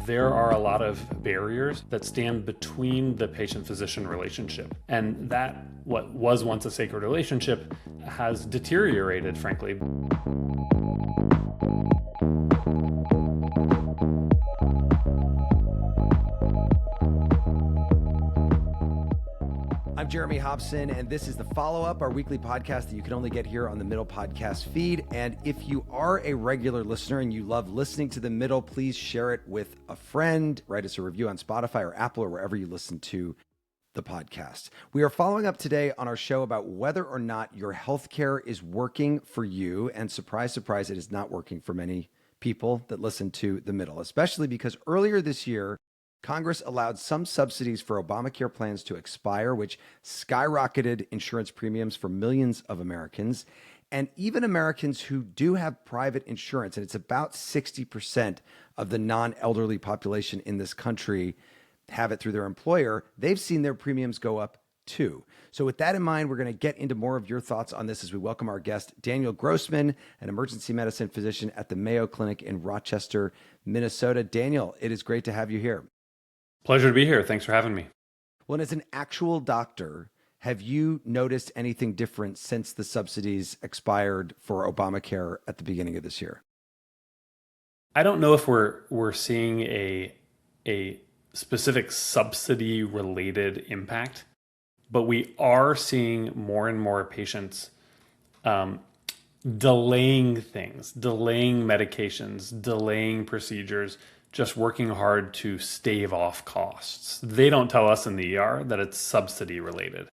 There are a lot of barriers that stand between the patient-physician relationship. And that, what was once a sacred relationship, has deteriorated, frankly. I'm Jeremy Hobson, and this is the follow-up, our weekly podcast that you can only get here on the Middle Podcast feed. And if you are a regular listener and you love listening to the Middle, please share it with a friend. Write us a review on Spotify or Apple or wherever you listen to the podcast. We are following up today on our show about whether or not your healthcare is working for you. And surprise, surprise, it is not working for many people that listen to the Middle, especially because earlier this year, Congress allowed some subsidies for Obamacare plans to expire, which skyrocketed insurance premiums for millions of Americans. And even Americans who do have private insurance, and it's about 60% of the non-elderly population in this country have it through their employer, they've seen their premiums go up too. So with that in mind, we're going to get into more of your thoughts on this as we welcome our guest, Daniel Grossman, an emergency medicine physician at the Mayo Clinic in Rochester, Minnesota. Daniel, it is great to have you here. Pleasure to be here. Thanks for having me. Well, and as an actual doctor, have you noticed anything different since the subsidies expired for Obamacare at the beginning of this year? I don't know if we're seeing a specific subsidy-related impact, but we are seeing more and more patients delaying things, delaying medications, delaying procedures, just working hard to stave off costs. They don't tell us in the ER that it's subsidy related.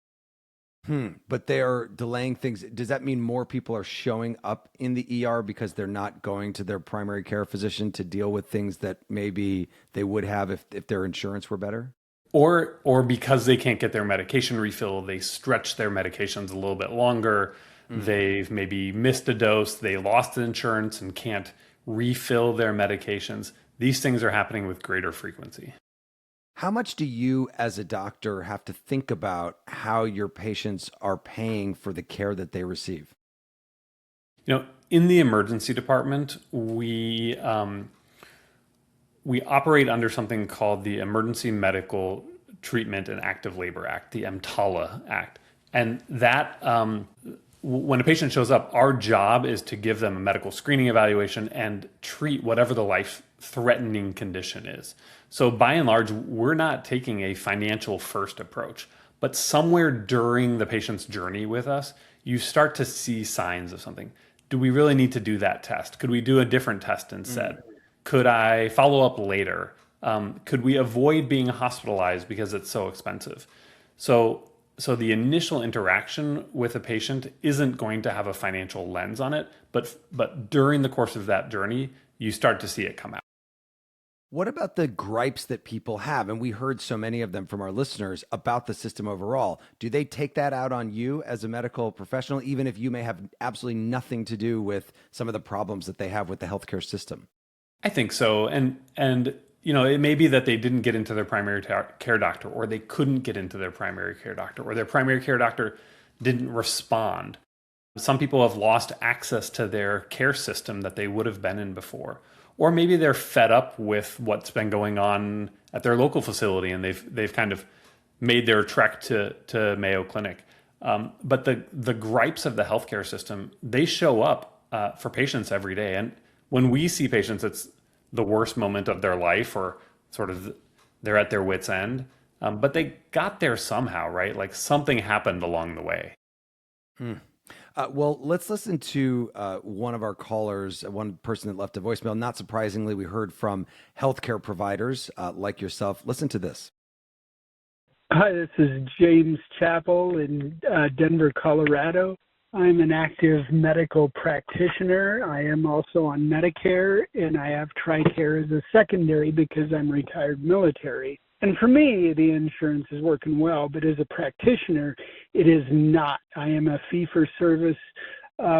But they are delaying things. Does that mean more people are showing up in the ER because they're not going to their primary care physician to deal with things that maybe they would have if their insurance were better? Or because they can't get their medication refill, they stretch their medications a little bit longer. They've maybe missed a dose, they lost insurance and can't refill their medications. These things are happening with greater frequency. How much do you as a doctor have to think about how your patients are paying for the care that they receive? In the emergency department, we operate under something called the Emergency Medical Treatment and Active Labor Act, the EMTALA Act. And that, when a patient shows up, our job is to give them a medical screening evaluation and treat whatever the life-threatening condition is. So by and large, we're not taking a financial first approach, but somewhere during the patient's journey with us, you start to see signs of something. Do we really need to do that test? Could we do a different test instead? Could I follow up later? Could we avoid being hospitalized because it's so expensive? So the initial interaction with a patient isn't going to have a financial lens on it, but during the course of that journey, you start to see it come out. What about the gripes that people have? And we heard so many of them from our listeners about the system overall. Do they take that out on you as a medical professional, even if you may have absolutely nothing to do with some of the problems that they have with the healthcare system? I think so. And it may be that they didn't get into their primary care doctor, or they couldn't get into their primary care doctor, or their primary care doctor didn't respond. Some people have lost access to their care system that they would have been in before. Or maybe they're fed up with what's been going on at their local facility and they've kind of made their trek to Mayo Clinic. But the gripes of the healthcare system, they show up for patients every day. And when we see patients, it's the worst moment of their life, or sort of they're at their wit's end. But they got there somehow, right? Like something happened along the way. Well, let's listen to one of our callers, one person that left a voicemail. Not surprisingly, we heard from healthcare providers like yourself. Listen to this. Hi, this is James Chappell in Denver, Colorado. I'm an active medical practitioner. I am also on Medicare, and I have TRICARE as a secondary because I'm retired military. And for me, the insurance is working well, but as a practitioner, it is not. I am a fee-for-service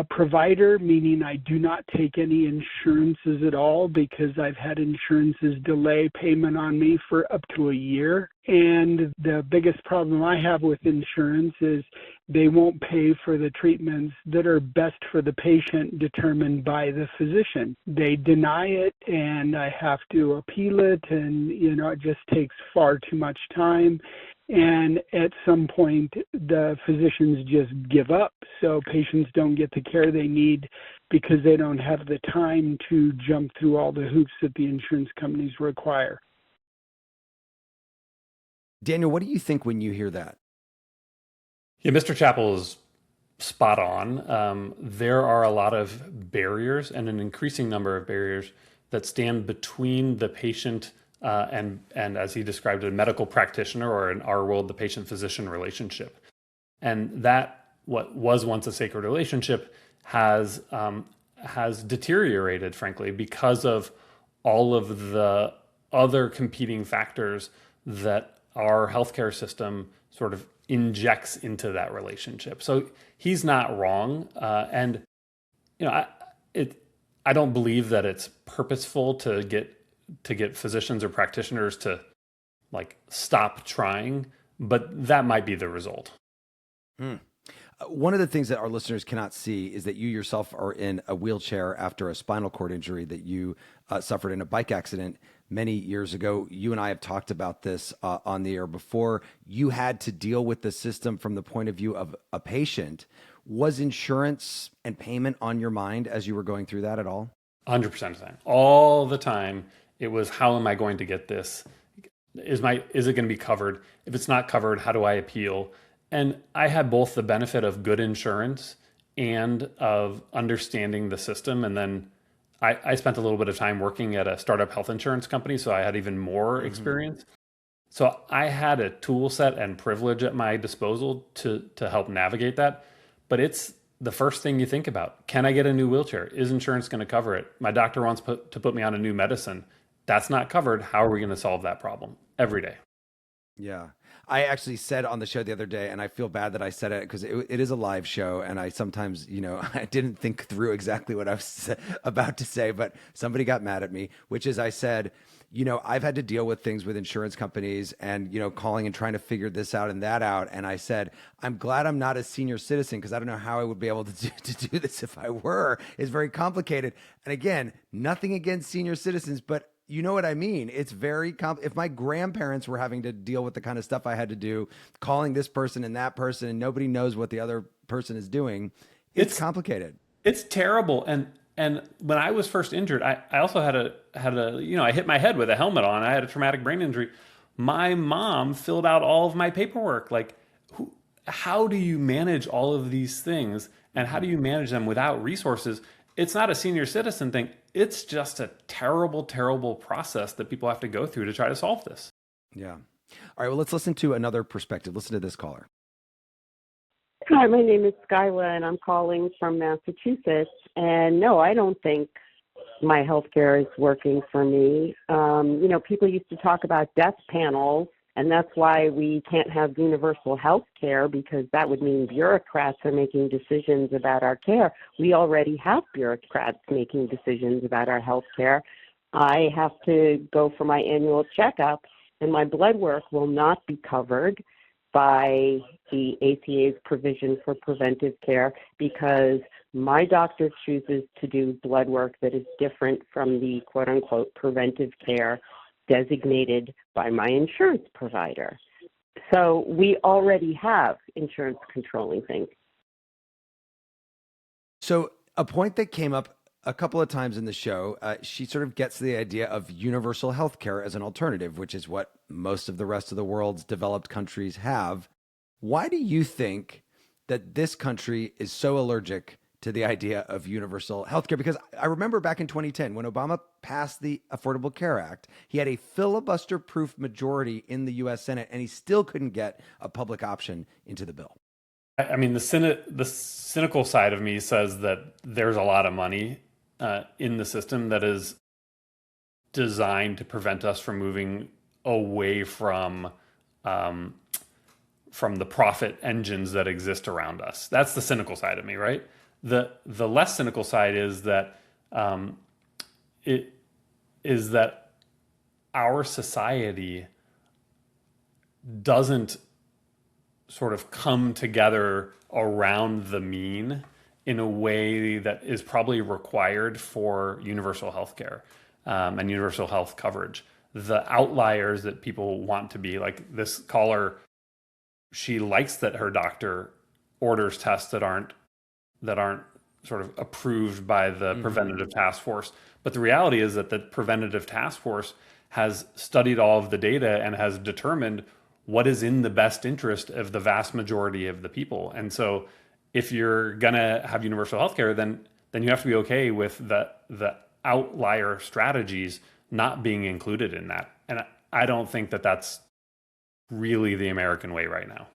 provider, meaning I do not take any insurances at all because I've had insurances delay payment on me for up to a year. And the biggest problem I have with insurance is they won't pay for the treatments that are best for the patient determined by the physician. They deny it and I have to appeal it, and it just takes far too much time. And at some point, the physicians just give up. So patients don't get the care they need because they don't have the time to jump through all the hoops that the insurance companies require. Daniel, what do you think when you hear that? Yeah, Mr. Chappell is spot on. There are a lot of barriers and an increasing number of barriers that stand between the patient and as he described it, a medical practitioner, or in our world, the patient-physician relationship. And that, what was once a sacred relationship, has deteriorated, frankly, because of all of the other competing factors that our healthcare system sort of injects into that relationship. So he's not wrong. And I don't believe that it's purposeful to get physicians or practitioners to stop trying, but that might be the result. One of the things that our listeners cannot see is that you yourself are in a wheelchair after a spinal cord injury that you suffered in a bike accident many years ago. You and I have talked about this on the air before. You had to deal with the system from the point of view of a patient. Was insurance and payment on your mind as you were going through that at all? 100% of the time. All the time. It was, how am I going to get this? Is it going to be covered? If it's not covered, how do I appeal? And I had both the benefit of good insurance and of understanding the system. And then I spent a little bit of time working at a startup health insurance company, so I had even more experience. So I had a tool set and privilege at my disposal to help navigate that. But it's the first thing you think about. Can I get a new wheelchair? Is insurance going to cover it? My doctor wants to put me on a new medicine. That's not covered. How are we going to solve that problem every day? Yeah. I actually said on the show the other day, and I feel bad that I said it because it is a live show. And I sometimes, I didn't think through exactly what I was about to say, but somebody got mad at me, which is I said, I've had to deal with things with insurance companies and, calling and trying to figure this out and that out. And I said, I'm glad I'm not a senior citizen because I don't know how I would be able to do this if I were. It's very complicated. And again, nothing against senior citizens, but you know what I mean? It's very if my grandparents were having to deal with the kind of stuff I had to do, calling this person and that person, and nobody knows what the other person is doing, it's complicated. It's terrible. And when I was first injured, I also had a I hit my head with a helmet on. I had a traumatic brain injury. My mom filled out all of my paperwork. How do you manage all of these things, and how do you manage them without resources? It's not a senior citizen thing. It's just a terrible, terrible process that people have to go through to try to solve this. Yeah. All right. Well, let's listen to another perspective. Listen to this caller. Hi, my name is Skyla, and I'm calling from Massachusetts. And no, I don't think my healthcare is working for me. People used to talk about death panels, and that's why we can't have universal health care, because that would mean bureaucrats are making decisions about our care. We already have bureaucrats making decisions about our health care. I have to go for my annual checkup, and my blood work will not be covered by the ACA's provision for preventive care because my doctor chooses to do blood work that is different from the quote-unquote preventive care designated by my insurance provider. So we already have insurance controlling things. So a point that came up a couple of times in the show, she sort of gets the idea of universal health care as an alternative, which is what most of the rest of the world's developed countries have. Why do you think that this country is so allergic to the idea of universal health care? Because I remember back in 2010, when Obama passed the Affordable Care Act, he had a filibuster-proof majority in the U.S. Senate, and he still couldn't get a public option into the bill. I mean, the cynical side of me says that there's a lot of money in the system that is designed to prevent us from moving away from the profit engines that exist around us. That's the cynical side of me, right? The less cynical side is that it is that our society doesn't sort of come together around the mean in a way that is probably required for universal healthcare and universal health coverage. The outliers that people want to be, like this caller, she likes that her doctor orders tests that aren't sort of approved by the preventative task force. But the reality is that the preventative task force has studied all of the data and has determined what is in the best interest of the vast majority of the people. And so if you're gonna have universal healthcare, then you have to be okay with the outlier strategies not being included in that. And I don't think that that's really the American way right now.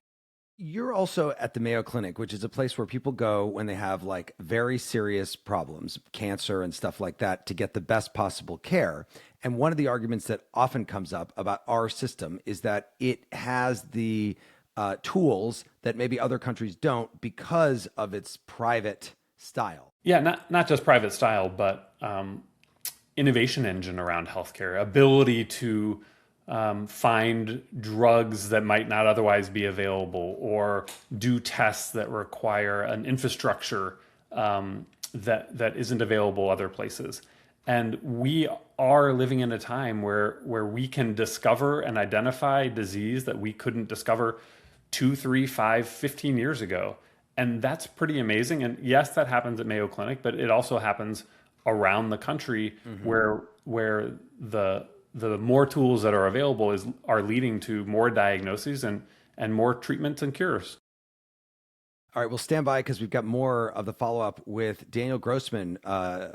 You're also at the Mayo Clinic, which is a place where people go when they have like very serious problems, cancer and stuff like that, to get the best possible care. And one of the arguments that often comes up about our system is that it has the tools that maybe other countries don't because of its private style. Yeah, not just private style, but innovation engine around healthcare, ability to find drugs that might not otherwise be available, or do tests that require an infrastructure that isn't available other places. And we are living in a time where we can discover and identify disease that we couldn't discover 2, 3, 5, 15 years ago. And that's pretty amazing. And yes, that happens at Mayo Clinic, but it also happens around the country where the more tools that are available are leading to more diagnoses and more treatments and cures. All right, we'll stand by because we've got more of the follow-up with Daniel Grossman,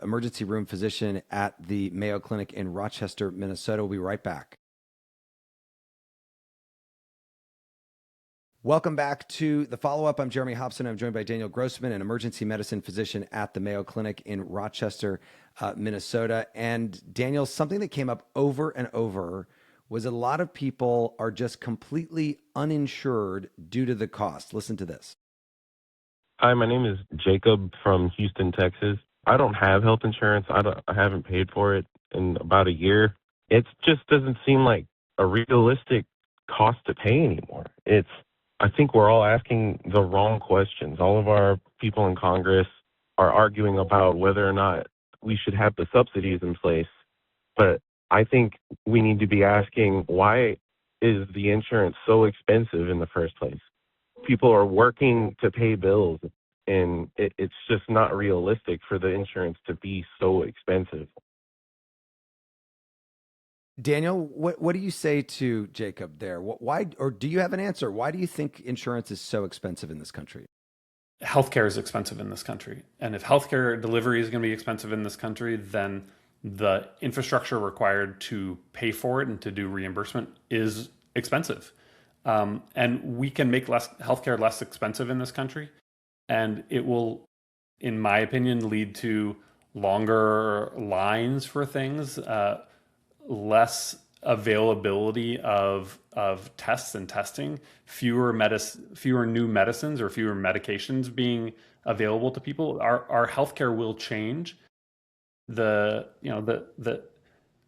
emergency room physician at the Mayo Clinic in Rochester, Minnesota. We'll be right back. Welcome back to the follow-up. I'm Jeremy Hobson. I'm joined by Daniel Grossman, an emergency medicine physician at the Mayo Clinic in Rochester, Minnesota. And Daniel, something that came up over and over was a lot of people are just completely uninsured due to the cost. Listen to this. Hi, my name is Jacob from Houston, Texas. I don't have health insurance. I haven't paid for it in about a year. It just doesn't seem like a realistic cost to pay anymore. I think we're all asking the wrong questions. All of our people in Congress are arguing about whether or not we should have the subsidies in place. But I think we need to be asking, why is the insurance so expensive in the first place? People are working to pay bills, and it's just not realistic for the insurance to be so expensive. Daniel, what do you say to Jacob there? Why, or do you have an answer? Why do you think insurance is so expensive in this country? Healthcare is expensive in this country. And if healthcare delivery is going to be expensive in this country, then the infrastructure required to pay for it and to do reimbursement is expensive. And we can make healthcare less expensive in this country. And it will, in my opinion, lead to longer lines for things, less availability of tests and testing, fewer new medicines or fewer medications being available to people. Our healthcare will change. The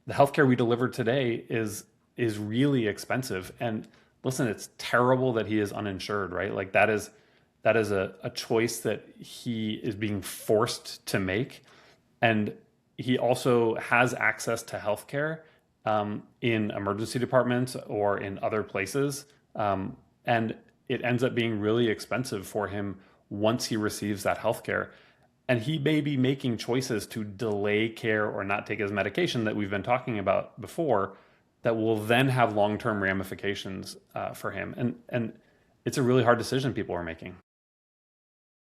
healthcare we deliver today is really expensive. And listen, it's terrible that he is uninsured, right? Like that is a choice that he is being forced to make. And he also has access to healthcare in emergency departments or in other places. And it ends up being really expensive for him once he receives that healthcare. And he may be making choices to delay care or not take his medication that we've been talking about before that will then have long-term ramifications for him. And it's a really hard decision people are making.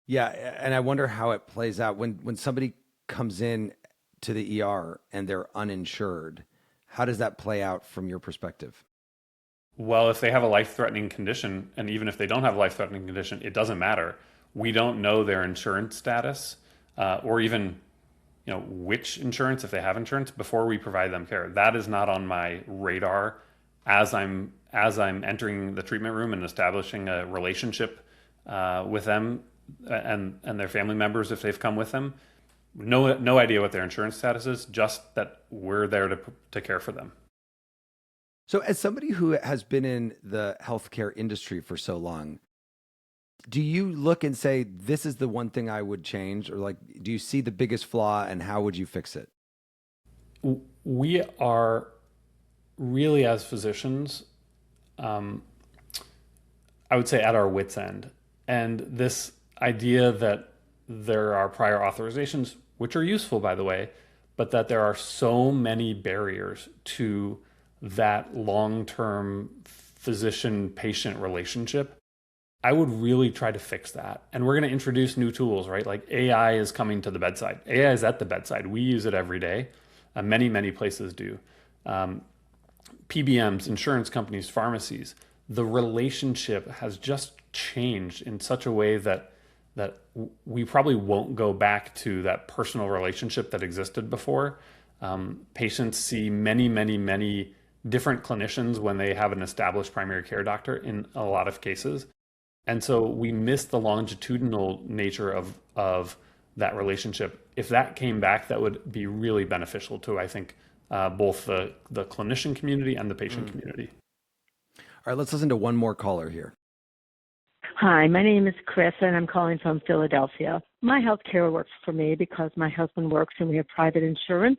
Yeah, and I wonder how it plays out when somebody comes in to the ER and they're uninsured. How does that play out from your perspective? Well, if they have a life-threatening condition, and even if they don't have a life-threatening condition, it doesn't matter. We don't know their insurance status or even which insurance, if they have insurance, before we provide them care. That is not on my radar as I'm entering the treatment room and establishing a relationship with them. and their family members if they've come with them. No idea what their insurance status is, just that we're there to care for them. So as somebody who has been in the healthcare industry for so long, do you look and say, this is the one thing I would change? Or like, do you see the biggest flaw and how would you fix it? We are really, as physicians, I would say at our wits' end. And this idea that there are prior authorizations, which are useful, by the way, but that there are so many barriers to that long-term physician-patient relationship. I would really try to fix that. And we're going to introduce new tools, right? Like AI is coming to the bedside. AI is at the bedside. We use it every day. Many places do. PBMs, insurance companies, pharmacies, the relationship has just changed in such a way that we probably won't go back to that personal relationship that existed before. Patients see many different clinicians when they have an established primary care doctor in a lot of cases. And so we miss the longitudinal nature of that relationship. If that came back, that would be really beneficial to, I think, both the clinician community and the patient community. All right, let's listen to one more caller here. Hi, my name is Chris, and I'm calling from Philadelphia. My health care works for me because my husband works and we have private insurance.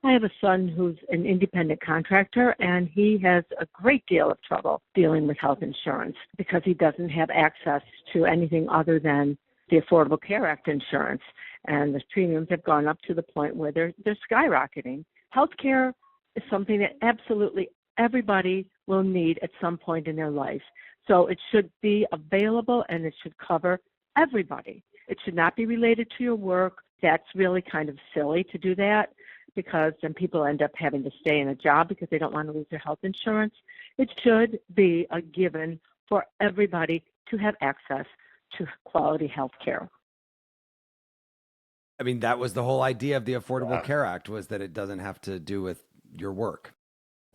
I have a son who's an independent contractor, and he has a great deal of trouble dealing with health insurance because he doesn't have access to anything other than the Affordable Care Act insurance. And the premiums have gone up to the point where they're skyrocketing. Healthcare is something that absolutely everybody will need at some point in their life. So it should be available and it should cover everybody. It should not be related to your work. That's really kind of silly to do that because then people end up having to stay in a job because they don't want to lose their health insurance. It should be a given for everybody to have access to quality health care. I mean, that was the whole idea of the Affordable Care Act, was that it doesn't have to do with your work.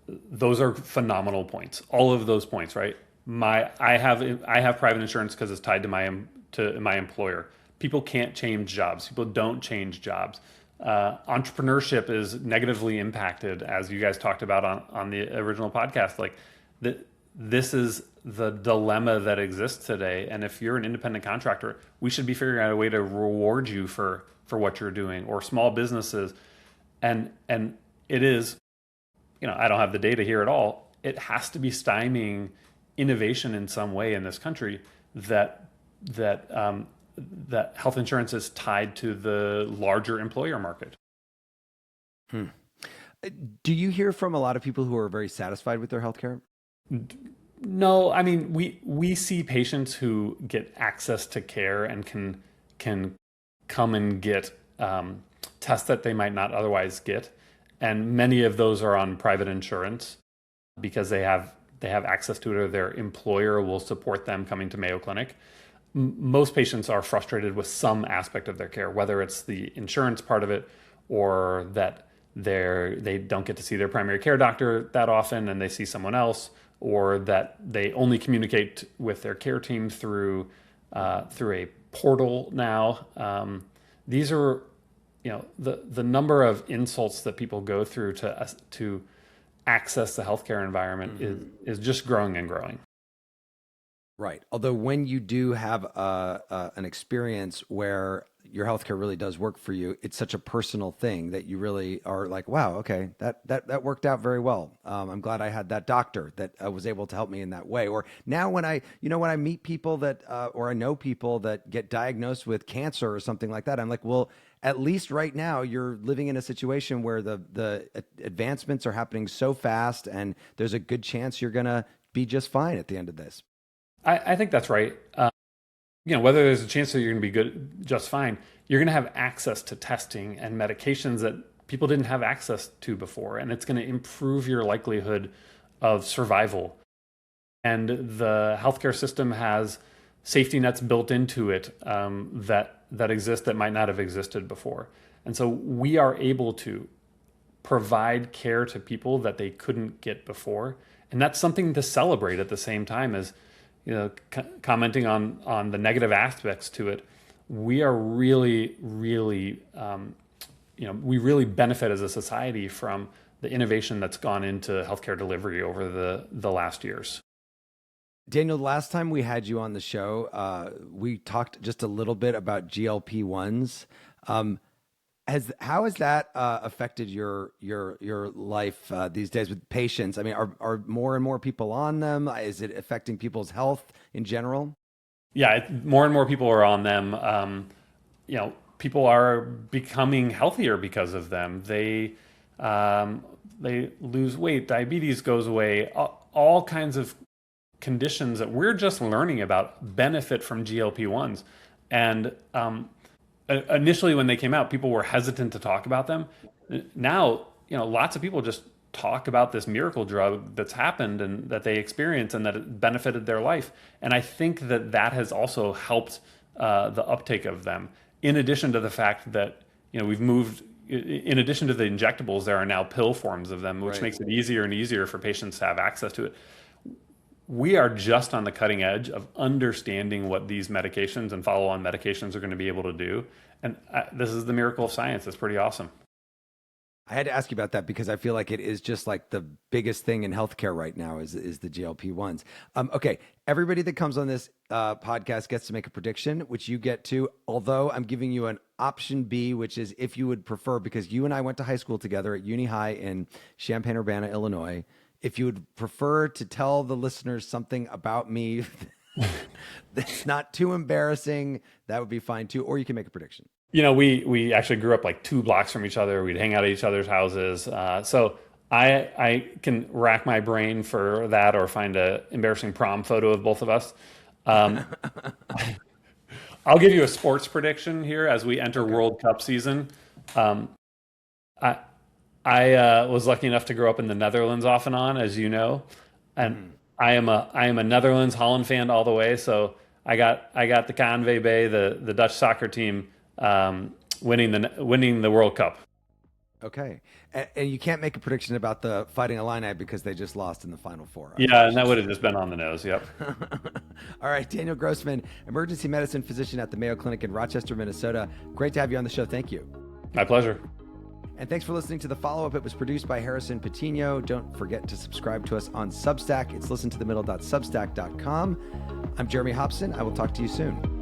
Those are phenomenal points. All of those points, right? I have private insurance because it's tied to my employer. People can't change jobs. People don't change jobs. Entrepreneurship is negatively impacted, as you guys talked about on the original podcast. Like this is the dilemma that exists today. And if you're an independent contractor, we should be figuring out a way to reward you for what you're doing, or small businesses. And it is, I don't have the data here at all. It has to be stymieing innovation in some way in this country that health insurance is tied to the larger employer market. Do you hear from a lot of people who are very satisfied with their healthcare? No, I mean, we see patients who get access to care and can come and get tests that they might not otherwise get. And many of those are on private insurance because they have access to it, or their employer will support them coming to Mayo Clinic. Most patients are frustrated with some aspect of their care, whether it's the insurance part of it, or that they don't get to see their primary care doctor that often and they see someone else, or that they only communicate with their care team through a portal now. These are, the number of insults that people go through to access the healthcare environment is just growing and growing. Right. Although when you do have an experience where your healthcare really does work for you, it's such a personal thing that you really are like, wow, okay, that worked out very well. I'm glad I had that doctor that was able to help me in that way. Or now when I meet people that, or I know people that get diagnosed with cancer or something like that, I'm like, well, at least right now you're living in a situation where the advancements are happening so fast, and there's a good chance you're going to be just fine at the end of this. I think that's right. Whether there's a chance that you're going to be just fine, you're going to have access to testing and medications that people didn't have access to before, and it's going to improve your likelihood of survival. And the healthcare system has safety nets built into it that exist that might not have existed before. And so we are able to provide care to people that they couldn't get before, and that's something to celebrate at the same time as commenting on the negative aspects to it. we are really, really, we really benefit as a society from the innovation that's gone into healthcare delivery over the last years. Daniel, last time we had you on the show, we talked just a little bit about GLP-1s. How has that affected your life these days with patients? I mean, are more and more people on them? Is it affecting people's health in general? Yeah, more and more people are on them. People are becoming healthier because of them. They lose weight, diabetes goes away, all kinds of conditions that we're just learning about benefit from GLP-1s. And initially when they came out, people were hesitant to talk about them. Now, lots of people just talk about this miracle drug that's happened and that they experienced and that it benefited their life. And I think that has also helped the uptake of them. In addition to the fact that, we've moved, in addition to the injectables, there are now pill forms of them, which makes it easier and easier for patients to have access to it. We are just on the cutting edge of understanding what these medications and follow-on medications are going to be able to do. And this is the miracle of science. It's pretty awesome. I had to ask you about that because I feel like it is just like the biggest thing in healthcare right now is the GLP-1s. Okay, everybody that comes on this podcast gets to make a prediction, which you get to, although I'm giving you an option B, which is if you would prefer, because you and I went to high school together at Uni High in Champaign-Urbana, Illinois. If you would prefer to tell the listeners something about me that's not too embarrassing, that would be fine too. Or you can make a prediction. We actually grew up like 2 blocks from each other. We'd hang out at each other's houses. So I can rack my brain for that or find an embarrassing prom photo of both of us. I'll give you a sports prediction here as we enter World Cup season. I was lucky enough to grow up in the Netherlands off and on, as you know, and I am a Netherlands Holland fan all the way. So I got the KNVB, the Dutch soccer team, winning the World Cup. Okay, and you can't make a prediction about the Fighting Illini because they just lost in the Final Four. Yeah, and that would have just been on the nose. Yep. All right, Daniel Grossman, emergency medicine physician at the Mayo Clinic in Rochester, Minnesota. Great to have you on the show. Thank you. My pleasure. And thanks for listening to The Follow-Up. It was produced by Harrison Patino. Don't forget to subscribe to us on Substack. It's listentothemiddle.substack.com. I'm Jeremy Hobson. I will talk to you soon.